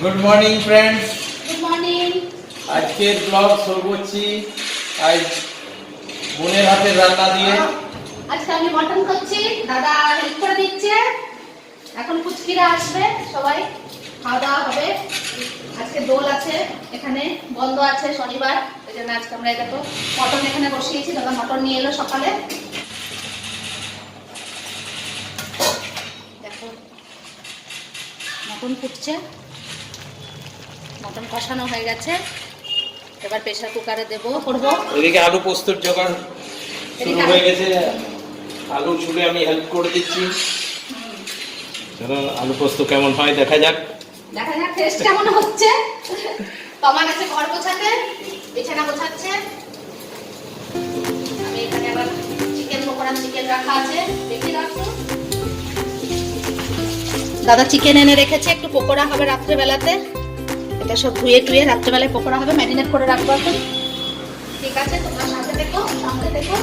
Good morning friends. Good morning. আজকের blog শুরু করছি আজ বোনের হাতের রান্না দিয়ে। আজকে আমি মটন করছি, দাদা হেল্প করে দিচ্ছে। এখন পুচকিরা আসবে, সবাই খাওয়া দাওয়া হবে। আজকে দোল আছে, এখানে বন্ধ আছে শনিবার, ওই জন্য আজকে আমরা দেখো মটন এখানে বসিয়েছি। দাদা মটন নিয়ে এলো সকালে। দেখো মটন ফুটছে, মটন কষানো হয়ে গেছে। এবার প্রেসার কুকারে দেবো, করবো। ওইদিকে আলু পোস্তর জোগাড় শুরু হয়ে গেছে, আলু ছুলে আমি হেল্প করে দিচ্ছি। চলো আলু পোস্ত কেমন হয় দেখা যাক। দেখা যাক টেস্ট কেমন হচ্ছে। তোমা গেছে ঘর গোছাতে, বিছানা গোছাচ্ছে। আমি এখানে আবার চিকেন পকোড়া, চিকেন রাখা আছে, দেখি রাখো। দাদা চিকেন এনে রেখেছে, একটু পকোড়া হবে রাত্রে বেলাতে। এটা সব ধুয়ে টুয়ে রাত্রেবেলায় পকোড়া হবে, ম্যারিনেট করে রাখবো এখন। ঠিক আছে, তোমরা সাথে দেখো, সাথে দেখো।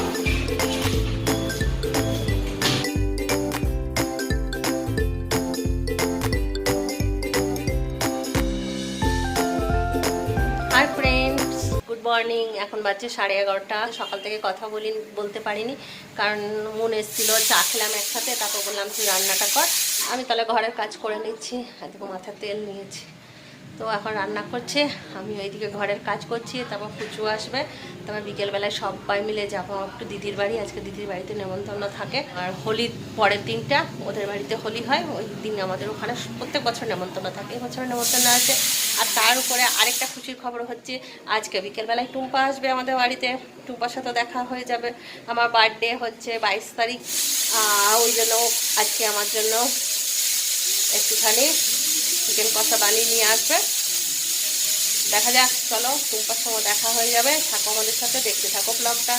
Hi friends, good morning. এখন বাজছে 11:30। সকাল থেকে কথা বলতে পারিনি, কারণ মন এসেছিল, চা খেলাম একসাথে। তারপর বললাম তুই রান্নাটা কর, আমি তাহলে ঘরের কাজ করে নিচ্ছি। এদিকে মাথায় তেল নিয়েছি, তো এখন রান্না করছে, আমি ওইদিকে ঘরের কাজ করছি। তারপর পুচু আসবে, তারপর বিকেলবেলায় সবাই মিলে যাবো একটু দিদির বাড়ি। আজকে দিদির বাড়িতে নেমন্তন্ন থাকে, আর হোলির পরের দিনটা ওদের বাড়িতে হোলি হয়। ওই দিন আমাদের ওখানে প্রত্যেক বছর নেমন্তন্ন থাকে, এবছর নেমন্তন্ন আছে। আর তার উপরে আরেকটা খুশির খবর হচ্ছে, আজকে বিকেলবেলায় টুম্পা আসবে আমাদের বাড়িতে। টুম্পার সাথে দেখা হয়ে যাবে। আমার বার্থডে হচ্ছে 22 তারিখ, ওই জন্য আজকে আমার জন্য একটুখানি চিকেন কষা বানিয়ে নিয়ে আসবে। দেখা যাক, চলো টুম্পার সময় দেখা হয়ে যাবে। থাকো আমাদের সাথে, দেখতে থাকো ব্লগটা।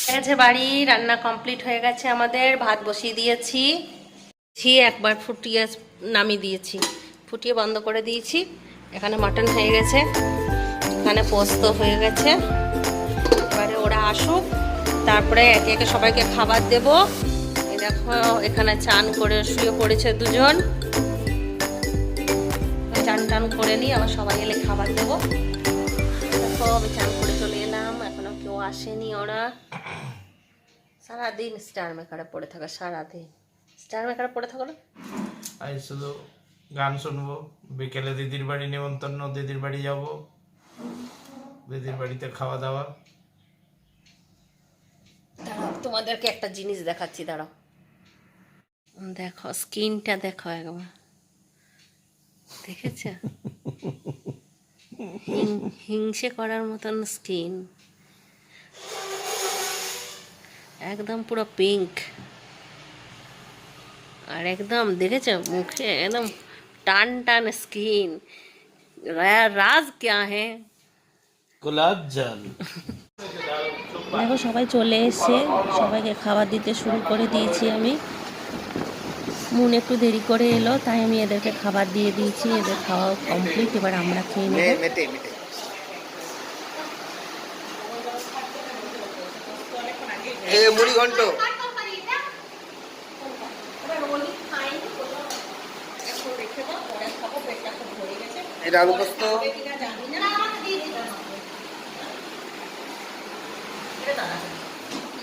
ঠিক আছে, বাড়ি রান্না কমপ্লিট হয়ে গেছে আমাদের। ভাত বসিয়ে দিয়েছি, একবার ফুটিয়ে নামিয়ে দিয়েছি, ফুটিয়ে বন্ধ করে দিয়েছি। এখানে মাটন হয়ে গেছে, এখানে পোস্ত হয়ে গেছে। এবারে ওরা আসুক, তারপরে একে একে সবাইকে খাবার দেব। এই দেখো এখানে চান করে শুয়ে পড়েছে দুজন। চান টান করে নিই, আবার সবাই এলে খাবার দেবো। দেখো আমি চান করে চলে এলাম, এখনো কেউ আসেনি। ওরা সারাদিন স্টার মেকারে পড়ে থাকা, সারাদিন স্টার মেকারে পড়ে থাকো না। আজ শুধু গান শুনবো, বিকেলে দিদির বাড়ি নেমন্তন্ন, দিদির বাড়ি যাব, দিদির বাড়িতে খাওয়া দাওয়া। দাঁড়াও, তোমাদেরকে একটা জিনিস দেখাচ্ছি, দাঁড়াও। দেখো স্কিনটা দেখো একবার, দেখেছ? হিংসে করার মতন স্কিন, একদম পুরো পিঙ্ক। আর একদম দেখেছ মুখে একদম টান টান স্কিন। রাজ क्या है? গোলাপ জল। দেখো সবাই চলে এসছে, সবাইকে খাবার দিতে শুরু করে দিয়েছি আমি। মুন একটু দেরি করে এলো, তাই আমি এদেরকে খাবার দিয়ে দিয়েছি। এদের খাওয়া কমপ্লিট, এবার আমরা খেয়ে নেব। মুড়ি ঘন্ট, এটা আলু পোস্ত,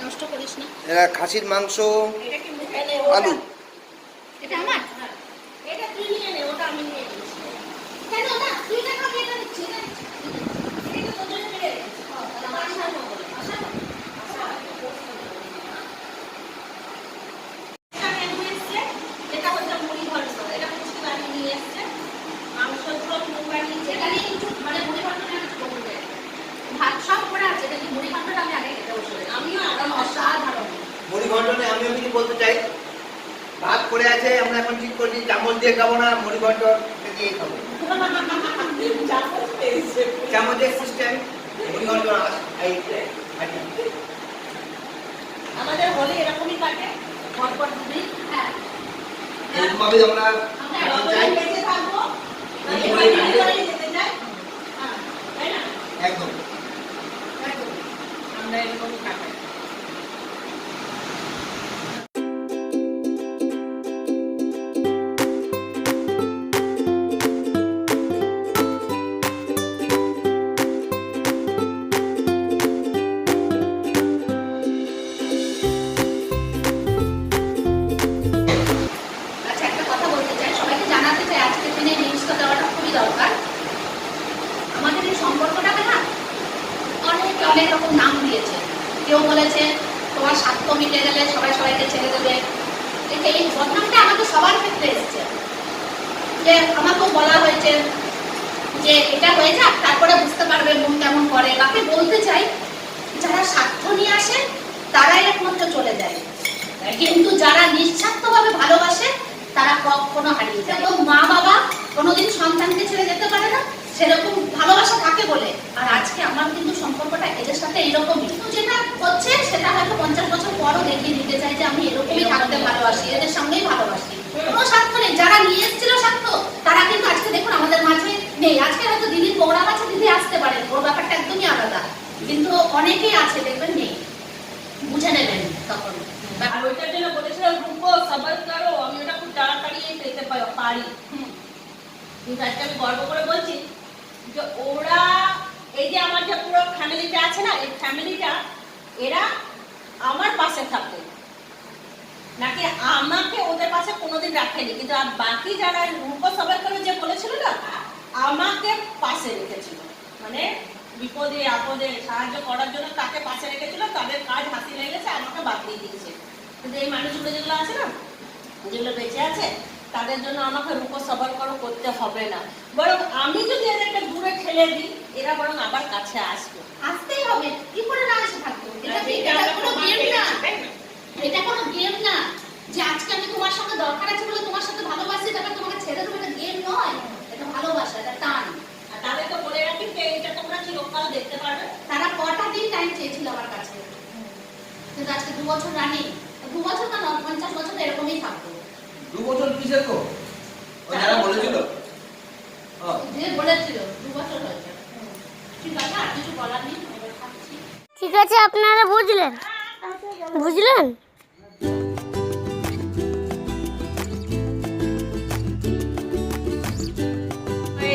নষ্ট করিস না। এটা খাসির মাংস, আলু। এটা আমার, এটা তুই নিয়ে নে, ওটা আমি নিয়ে নিচ্ছি। কেন না তুই না খাবি, এটা নিচ্ছি না, এটা তো তুই নিয়ে নে। আমার সামনে বলে আচ্ছা এটা নিয়ে এসছে। এটা হচ্ছে মুড়ি ঘন্ট, এটা হচ্ছে বাড়ি নিয়ে এসছে। মাংস ঝোল মুড়ি নিচে, এটা নিয়ে একটু মানে মুড়ি ঘন্ট না করবে। ভাত সব পড়ে আছে, কিন্তু মুড়ি ঘন্টটা আমি আগে খেতে বসে। আমিও আরাম অসাধারণ মুড়ি ঘন্ট নিয়ে আমিও কিছু বলতে চাই। ভাত পড়ে আছে, আমরা এখন ঠিক করছি চামচ দিয়ে খাবো না, মুড়ি ঘন্ট দিয়ে খাবো। চামচের সিস্টেম, মুড়ি ঘন্ট আমাদের হলে এরকমই কাটে, পরপর দুদিন। হ্যাঁ, এইভাবে আমরা চাই বেঁচে থাকবো, যেতে চাই। হ্যাঁ, তাই না? একদম আমরা এরকমই কাটাই। এই সম্পর্কটাকে না অনেক অনেক রকম নাম দিয়েছে। কেউ বলেছে তোমার স্বার্থ মিটে গেলে সবাই সবাইকে ছেড়ে দেবে। এই বদনামটা আমাকে সবার ক্ষেত্রে এসেছে, যে আমাকেও বলা হয়েছে যে এটা হয়ে যাক তারপরে বুঝতে পারবে মন কেমন করে। বাকি বলতে চাই, যারা স্বার্থ নিয়ে আসে তারাই একমাত্র চলে যায়, কিন্তু যারা নিঃস্বার্থভাবে ভালোবাসে তারা কখনো হারিয়ে যায়। এবং মা বাবা কোনোদিন সন্তানকে ছেড়ে যেতে পারে না, সেরকম ভালোবাসা থাকে বলে। আর আজকে আমার কিন্তু সম্পর্কটা এদের সাথে এরকমই, যেটা হচ্ছে সেটা হয়তো 50 বছর পরও দেখিয়ে দিতে চাই যে আমি এরকমই থাকতে ভালোবাসি, এদের সঙ্গেই ভালোবাসি। কোনো স্বার্থ নেই। যারা নিয়ে এসেছিল স্বার্থ তারা কিন্তু আজকে দেখুন আমাদের মাঝে নেই। আজকে হয়তো দিদির প্রোগ্রাম আছে, দিদি আসতে পারেন, ওর ব্যাপারটা একদমই আলাদা, কিন্তু অনেকেই আছে দেখবেন নেই, বুঝে নেবেন তখন। আর ওইটার জন্য বলেছিলাম রুকো সাবার কারো, আমি ওটা খুব তাড়াতাড়ি পেতে পারি। কিন্তু আজকে আমি গর্ব করে বলছি যে ওরা এই যে আমার যে পুরো ফ্যামিলিটা আছে না, এই ফ্যামিলিটা এরা আমার পাশে থাকে, নাকি আমাকে ওদের পাশে কোনোদিন রাখেনি। কিন্তু আর বাকি যারা রুকো সাবার কারো যে বলেছিল না, আমাকে পাশে রেখেছিল, মানে বিপদে আপদে সাহায্য করার জন্য তাকে পাশে রেখেছিল। তাদের কাজ হাসি লেগেছে, আমাকে বাদ দিয়ে দিয়েছে। কিন্তু এই মানুষগুলো যেগুলো আছে না, যেগুলো বেঁচে আছে, তাদের জন্য আমাকে রুকো সাবার করো করতে হবে না, বরং আমি যদি এদেরকে দূরে ঠেলে দিই এরা বরং আবার কাছে আসবে। আসতেই হবে, কি করে না এসে থাকবো? এটা কোনো গেম না, এটা কোনো গেম না যে আজকে আমি তোমার সঙ্গে দরকার আছে বলে তোমার সাথে ভালোবাসি, তারপর তোমাকে ছেড়ে দেবো। এটা গেম নয়, এটা ভালোবাসা, এটা টান। আর তাদেরকে বলে রাখি যে এটা তোমরা চিরকাল দেখতে পারবে। তারা কটা দিন টাইম চেয়েছিল আমার কাছে, কিন্তু আজকে 2 বছর রানি, 2 বছর না 50 বছর এরকমই থাকবো। 2 বছর কিসের গো? ও যারা বলেছিল, যে বলেছিল 2 বছর হয়েছে। ঠিক আছে, আর কিছু বলার নেই, এবার থাকছি। ঠিক আছে, আপনারা বুঝলেন? বুঝলেন?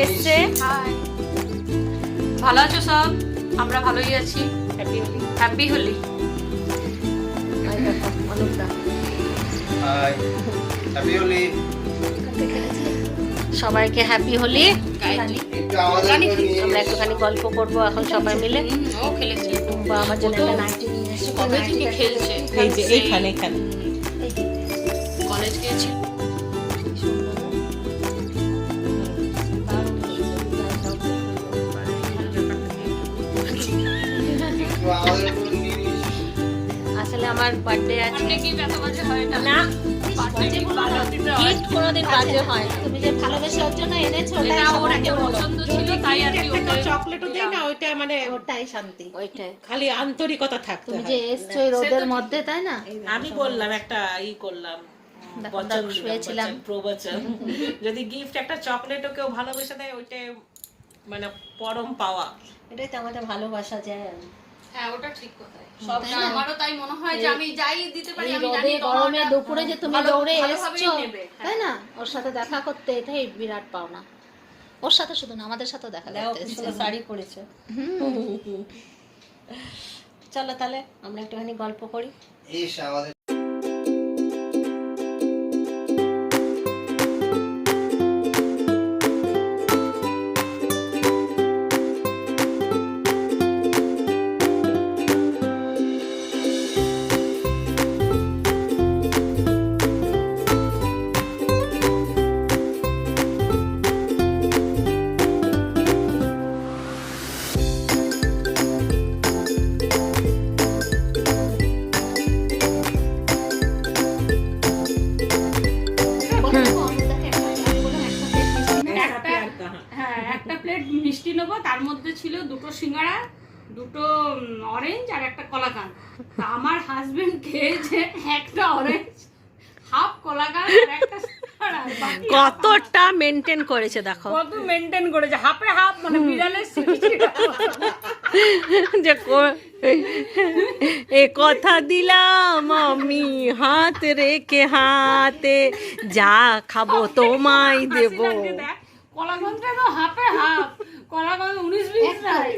এসছে। ভালো আছো সব? আমরা ভালোই আছি। Happy Holi. Hi happy Holi. সবাইকে হ্যাপি হোলি। একটু আমাদের নিয়ে আমরা একটুখানি গল্প করবো এখন সবাই মিলে। ও খেলেছে, বা আমার জন্য একটা নাইটি নিয়ে এসে কবে থেকে খেলছে। এই যে এইখানে কলেজ গিয়েছে। একটু আমাদের নিয়ে নিস। আসলে আমার বার্থডে আছে। অনেকই ব্যথা বাজে হয় না। না, গিফট কোনোদিন বাজে হয় না। তুমি যে ভালোবেসে ওর জন্য এনেছো এটা ওর একটা পছন্দ ছিল, তাই আর কি ওটা চকলেটও দেয় না, ওইটা মানে ওটাই শান্তি। ওইটাই খালি আন্তরিকতা থাকতে তুমি হয়। যে এসছো এই রোদের মধ্যে, তাই না? আমি বললাম একটা করলাম দেখো, বচন শুয়েছিলাম। প্রবচন, যদি গিফট একটা চকলেটও কেউ ভালোবেসে দেয় ওইটা মানে পরম পাওয়া। এটাই তো আমাদের ভালোবাসা যায়। হ্যাঁ, ওটা ঠিক কথা। সবটা আমারও তাই মনে হয় যে আমি যাই দিতে পারি, এই আমি জানি রোদে গরমে তোমারটা দুপুরে যে তুমি ভালো- দৌড়ে ভালোভাবেই এসছো, নেবে। তাই না? ওর সাথে দেখা করতে, এটাই বিরাট পাওনা। ওর সাথে শুধু না, আমাদের সাথেও দেখা দেখো করতে কি এসেছে। সুন্দর শাড়ি পরেছে। চলো তাহলে আমরা একটুখানি গল্প করি। ইস আমাদের একটা প্লেট মিষ্টি নেবো, তার মধ্যে ছিল 2টো সিঙ্গাড়া, 2টো অরেঞ্জ আর একটা কলাকান। তা আমার হাজবেন্ড খেয়েছে একটা অরেঞ্জ, হাফ কলাকান আর একটা সিঙ্গাড়া। বাকি কতটা মেনটেন করেছে দেখো, কত মেনটেন করেছে, হাফে হাফ, মানে বিড়ালের সিকিচিটা। যে এ কথা দিলাম আমি হাত রেখে হাতে, যা খাবো তোমায় দেব। কলাকানটা তো হাফে হাফ, কলাকান 19-20 নাই।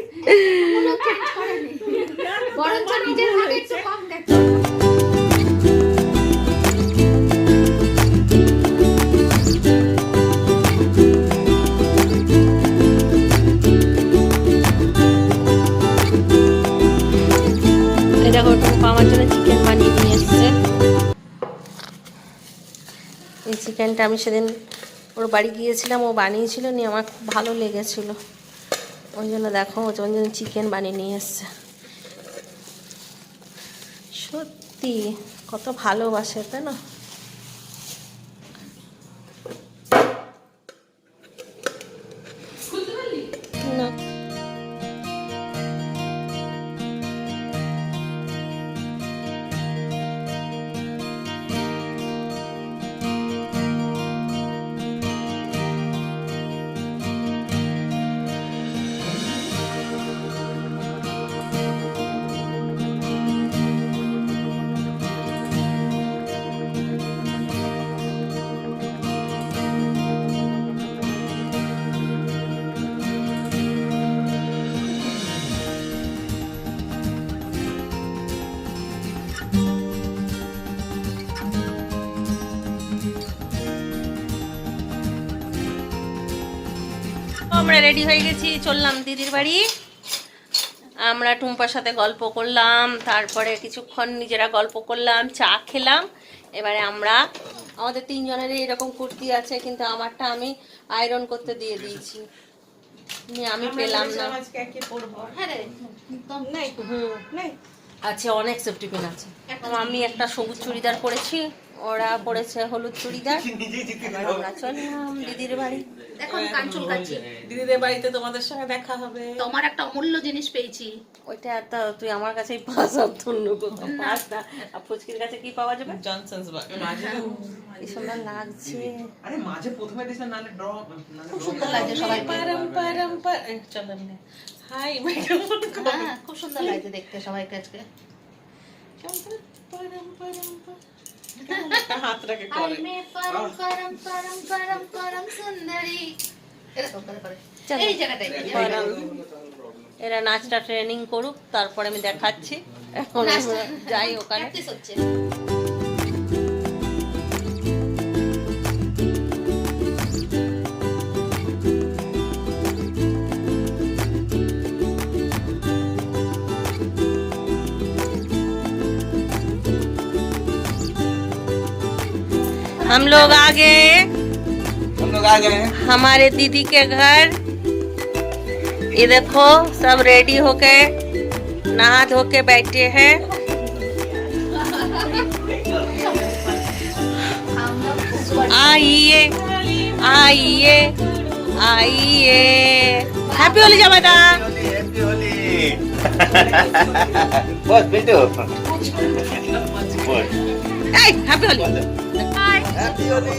বরঞ্চ নিজের ভাগে একটু কম দেখো। চিকেনটা আমি সেদিন ওর বাড়ি গিয়েছিলাম, ও বানিয়েছিল, নিয়ে আমার খুব ভালো লেগেছিলো, ওই জন্য দেখো ওই জন্য চিকেন বানিয়ে নিয়ে এসছে। সত্যি কত ভালোবাসে, তাই না? না আমরা রেডি হয়ে গেছি, চললাম দিদির বাড়ি। আমরা টুম্পার সাথে গল্প করলাম, তারপরে কিছুক্ষণ নিজেরা গল্প করলাম, চা খেলাম। এবারে আমরা আমাদের তিনজনেরই এরকম কুর্তি আছে, কিন্তু আমারটা আমি আয়রন করতে দিয়ে দিয়েছি, আমি পেলাম না। হ্যাঁ রে, আছে অনেক সেফটি পিন আছে। আমি একটা সবুজ চুড়িদার পরেছি, ওরা পরেছে হলুদ চুড়িদার। এবার আমরা চললাম দিদির বাড়ি। এখন কান চুলকাচ্ছি। দিদিদের বাড়িতে তোমাদের সঙ্গে দেখা হবে। তোমার একটা অমূল্য জিনিস পেয়েছি। ওইটা তো তুই আমার কাছেই পাস, আর ধন্য কোথাও পাস না। আর ফুচকির কাছে কি পাওয়া যাবে? জনসনস কি সুন্দর লাগছে। আরে মাঝে প্রথমে দিস না, নালে ড্র খুব সুন্দর লাগছে সবাই। চলো হাই মাইক্রোফোন। হ্যাঁ, খুব সুন্দর লাগছে দেখতে সবাইকে আজকে। হাতটাকে করে আই মে পরম পরম পরম পরম পরম সুন্দরী, এরকম করে করে এই জায়গাটায় এরা নাচটা ট্রেনিং করুক, তারপরে আমি দেখাচ্ছি। এখন আমরা যাই ওখানে। প্র্যাকটিস হচ্ছে। हम लोग आ गए हैं। हमारे दीदी के घर। ये देखो सब रेडी होके नहा धो के बैठे हैं। आइए आइए आइए, हैप्पी होली जमाता। हैप्पी होली। बस बेटो happy Holi. Happy Holi.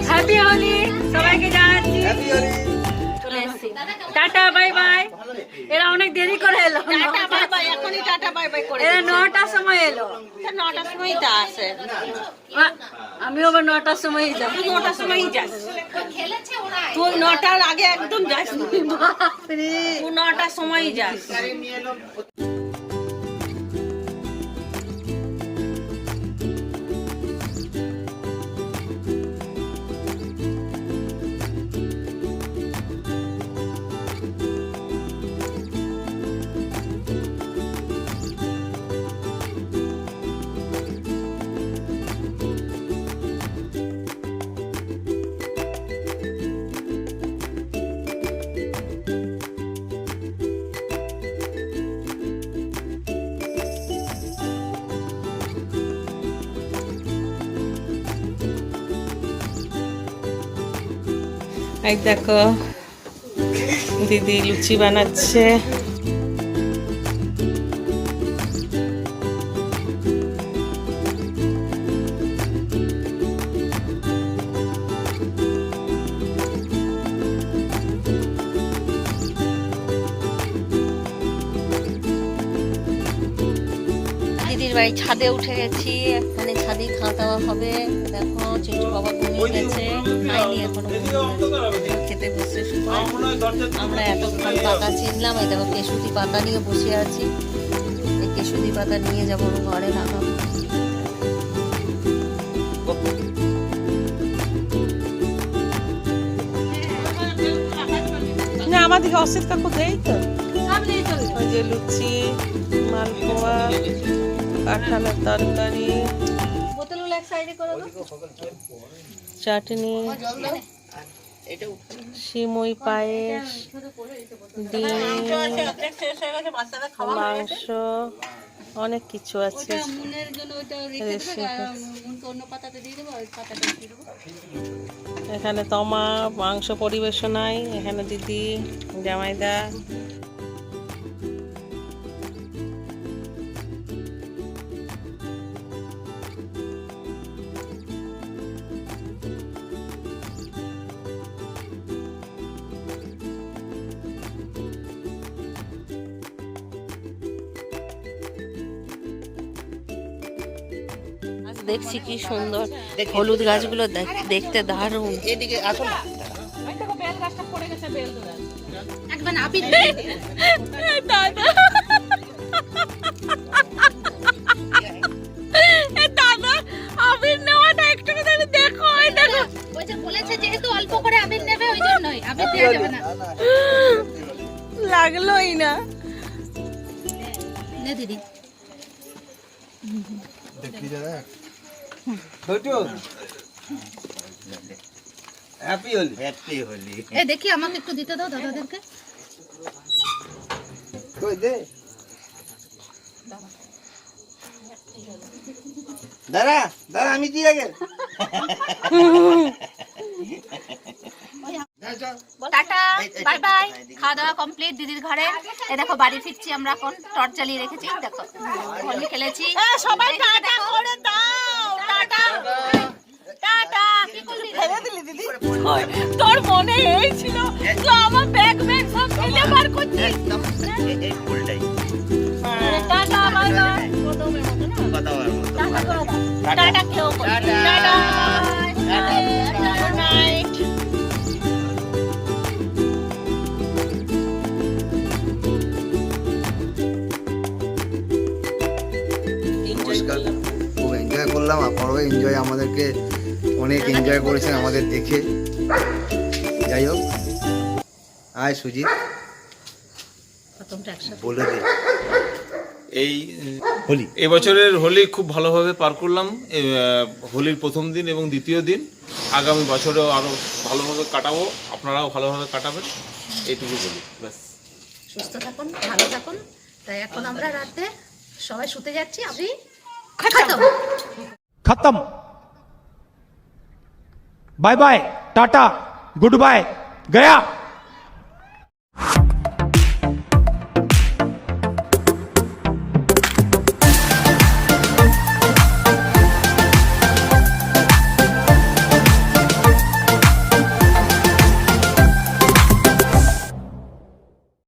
Happy Holi সবাইকে জানাচ্ছি। Happy Holi. Tata bye bye. এরা অনেক দেরি করে এলো। টাটা বাই বাই, এখনই টাটা বাই বাই করে। এরা 9টার সময় এলো। 9টার সময়ই তো আসে। আমিও আবার 9টার সময়ই যাব। 9টার সময়ই যাস খেলেছে ওরা। তুই? 9টার আগে একদম যাস না। তুই 9টার সময়ই যাস। এই দেখো দিদি লুচি বানাচ্ছে। দিদির বাড়ি ছাদে উঠে গেছি, এখানে ছাদে খাওয়া দাওয়া হবে। দেখো চিন্টু বাবা ঘুমিয়ে গেছে, খাইনি এখনো, খেতে বসে সময়। আমরা এতক্ষণ পাতা চিনলাম, এই দেখো কেশুতি পাতা নিয়ে বসে আছি। এই কেশুতি পাতা নিয়ে যাবো ঘরে লাগাবো। না আমাদেরকে অসিত কাকু দেই তো। ওই যে লুচি, মালপোয়া, কাঁঠালের তরকারি। বোতলগুলো চাটনি, সিমই পায়েস, ডিম, মাংস, অনেক কিছু আছে। এখানে তমা মাংস পরিবেশনায়, এখানে দিদি, জামাইদা। দেখছি কি সুন্দর হলুদ গাছগুলো দেখতে দারুণ। এদিকে আসো না। বেল গাছটা পড়ে গেছে, বেল গাছ একবার আবির দাদা দাদা আবির নেওয়াটা একটু দেখো, দেখো ওই যে বলেছে যেহেতু অল্প করে আবির নেবে ওই জন্যই আবির দেওয়া যাবে না। লাগলোই না। নে দিদি দেখি দাদা ছোটু হ্যাপি হোলি, হ্যাপি হোলি। এ দেখি আমাকে একটু দিতে দাও দাদাদেরকে। কই দে দাদা, দাদা আমি দিয়ে আগে। Tata bye by. খাওয়া দাওয়া কমপ্লিট দিদির ঘরে। এ দেখো বাড়ি ফিরছি আমরা, এখন টর্চ জ্বালিয়ে রেখেছি। দেখো হোলি খেলেছি সবাই টাটা করে দাও, টাটা টাটা। কি করলি দিদি তোর মনে এই ছিল তো আমার ব্যাগ ব্যাগ সব ফেলে বার করছিস। একদম এই ফুলটাই টাটা বাই বাই। কথা বল। টাটা কেউ tata. Tata tata. Good night. নমস্কার, খুব এনজয় করলাম, আপনারাও এনজয়, আমাদেরকে অনেক এনজয় করেছেন আমাদের দেখে। যাই হোক, আয় সুজিত বলে দে এই হোলি। এবছরের হোলি খুব ভালোভাবে পার করলাম। হোলির প্রথম দিন এবং দ্বিতীয় দিন। আগামী বছরেও আরও ভালোভাবে কাটাবো, আপনারাও ভালোভাবে কাটাবেন, এইটুকু বলি ব্যাস। সুস্থ থাকুন, ভালো থাকুন। তাই এখন আমরা রাতে সবাই শুতে যাচ্ছি। আপনি खत्म। Bye bye, tata, goodbye, गया।